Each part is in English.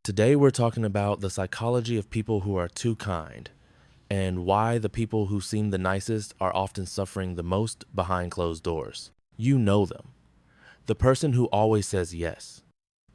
Today we're talking about the psychology of people who are too kind and why the people who seem the nicest are often suffering the most behind closed doors. You know them. The person who always says yes,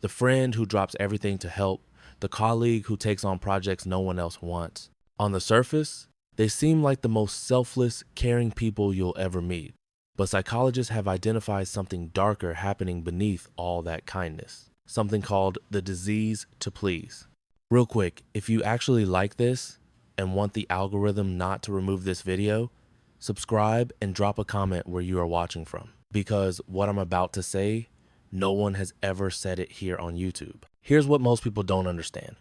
the friend who drops everything to help, the colleague who takes on projects no one else wants. On the surface, they seem like the most selfless, caring people you'll ever meet. But psychologists have identified something darker happening beneath all that kindness. Something called the disease to please. Real quick, if you actually like this and want the algorithm not to remove this video, subscribe and drop a comment where you are watching from. Because what I'm about to say, no one has ever said it here on YouTube. Here's what most people don't understand.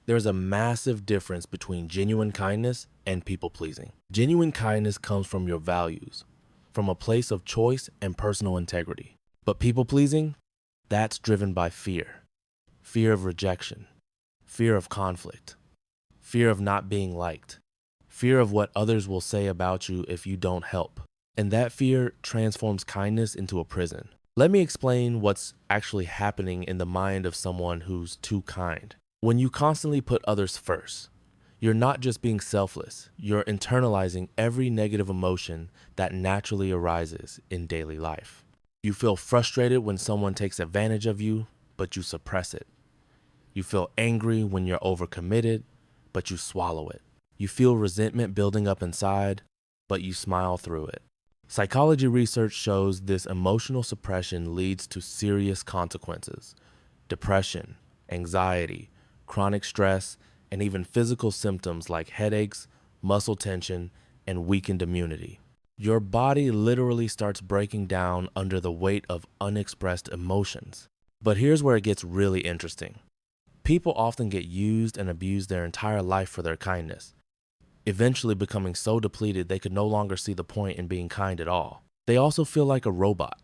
There's a massive difference between genuine kindness and people pleasing. Genuine kindness comes from your values, from a place of choice and personal integrity. But people pleasing, that's driven by fear. Fear of rejection, fear of conflict, fear of not being liked, fear of what others will say about you if you don't help. And that fear transforms kindness into a prison. Let me explain what's actually happening in the mind of someone who's too kind. When you constantly put others first, you're not just being selfless, you're internalizing every negative emotion that naturally arises in daily life. You feel frustrated when someone takes advantage of you, but you suppress it. You feel angry when you're overcommitted, but you swallow it. You feel resentment building up inside, but you smile through it. Psychology research shows this emotional suppression leads to serious consequences: depression, anxiety, chronic stress, and even physical symptoms like headaches, muscle tension, and weakened immunity. Your body literally starts breaking down under the weight of unexpressed emotions. But here's where it gets really interesting. People often get used and abused their entire life for their kindness, eventually becoming so depleted they could no longer see the point in being kind at all. They also feel like a robot,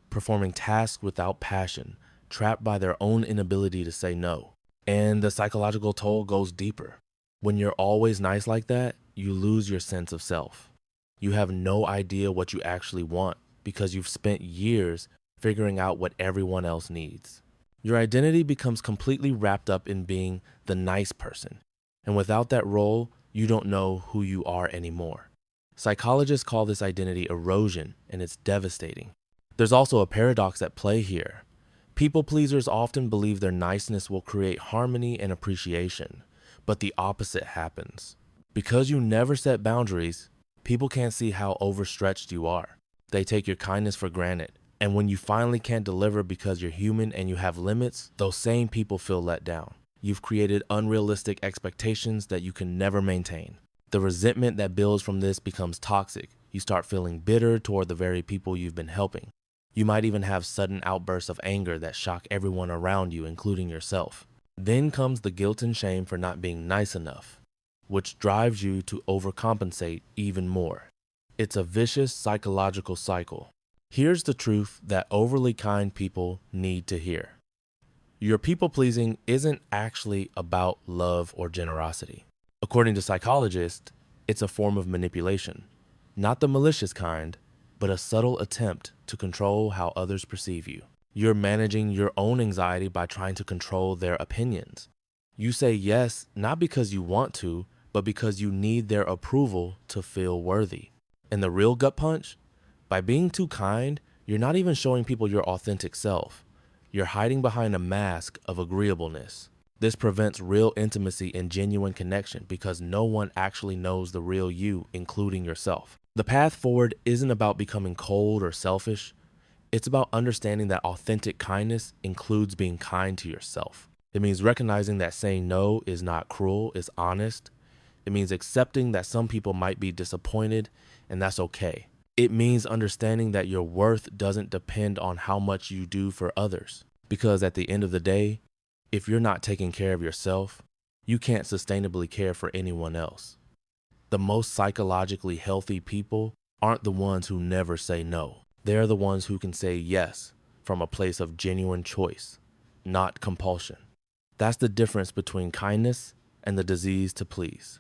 performing tasks without passion, trapped by their own inability to say no. And the psychological toll goes deeper. When you're always nice like that, you lose your sense of self. You have no idea what you actually want because you've spent years figuring out what everyone else needs. Your identity becomes completely wrapped up in being the nice person. And without that role, you don't know who you are anymore. Psychologists call this identity erosion, and it's devastating. There's also a paradox at play here. People pleasers often believe their niceness will create harmony and appreciation, but the opposite happens. Because you never set boundaries, people can't see how overstretched you are. They take your kindness for granted. And when you finally can't deliver because you're human and you have limits, those same people feel let down. You've created unrealistic expectations that you can never maintain. The resentment that builds from this becomes toxic. You start feeling bitter toward the very people you've been helping. You might even have sudden outbursts of anger that shock everyone around you, including yourself. Then comes the guilt and shame for not being nice enough, which drives you to overcompensate even more. It's a vicious psychological cycle. Here's the truth that overly kind people need to hear. Your people-pleasing isn't actually about love or generosity. According to psychologists, it's a form of manipulation. Not the malicious kind, but a subtle attempt to control how others perceive you. You're managing your own anxiety by trying to control their opinions. You say yes, not because you want to, but because you need their approval to feel worthy. And the real gut punch? By being too kind, you're not even showing people your authentic self. You're hiding behind a mask of agreeableness. This prevents real intimacy and genuine connection because no one actually knows the real you, including yourself. The path forward isn't about becoming cold or selfish. It's about understanding that authentic kindness includes being kind to yourself. It means recognizing that saying no is not cruel, it's honest. It means accepting that some people might be disappointed, and that's okay. It means understanding that your worth doesn't depend on how much you do for others. Because at the end of the day, if you're not taking care of yourself, you can't sustainably care for anyone else. The most psychologically healthy people aren't the ones who never say no. They're the ones who can say yes from a place of genuine choice, not compulsion. That's the difference between kindness and the disease to please.